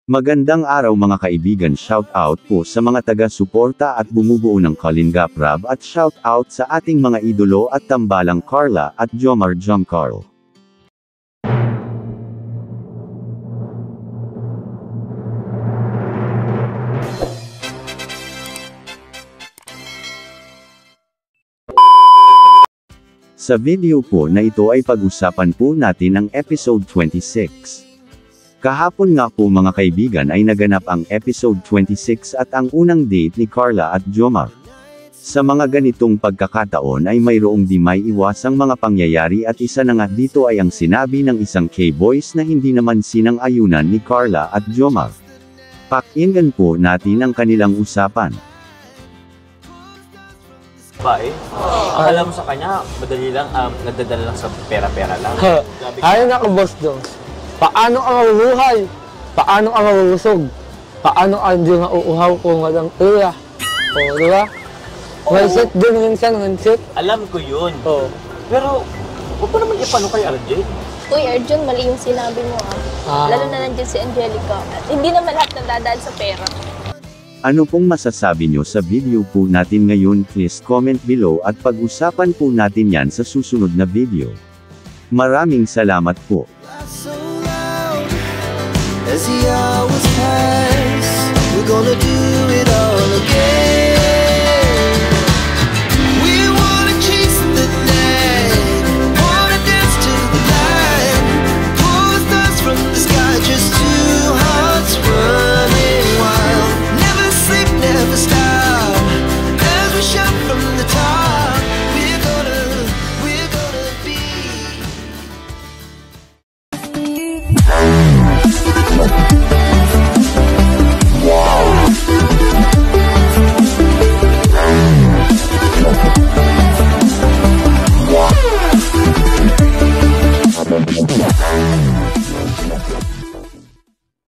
Magandang araw mga kaibigan, shout out po sa mga taga-suporta at bumubuo ng Kalingap Rab at shout out sa ating mga idolo at tambalang Carla at Jomar Carl. Sa video po na ito ay pag-usapan po natin ang episode 26. Kahapon nga po mga kaibigan ay naganap ang episode 26 at ang unang date ni Carla at Jomar. Sa mga ganitong pagkakataon ay mayroong di may iwasang mga pangyayari at isa na nga dito ay ang sinabi ng isang K-boys na hindi naman sinang-ayunan ni Carla at Jomar. Pakinggan po natin ang kanilang usapan. Akala mo sa kanya, madali lang, nagdadala lang sa pera-pera lang. Ayun ako, boss Dong. Paano ang mabubuhay? Paano ang mabubusog? Paano ang di mauuhaw kung walang pera? O, di ba? Mindset din minsan, mindset. Alam ko yun. Oo. Pero, huwag mo naman ipano kay RJ. Uy, Arjun, mali yung sinabi mo Lalo na nandiyan si Angelica. Hindi naman lahat nadadaan sa pera. Ano pong masasabi nyo sa video po natin ngayon? Please comment below at pag-usapan po natin yan sa susunod na video. Maraming salamat po. As the hours pass, we're gonna do it all again.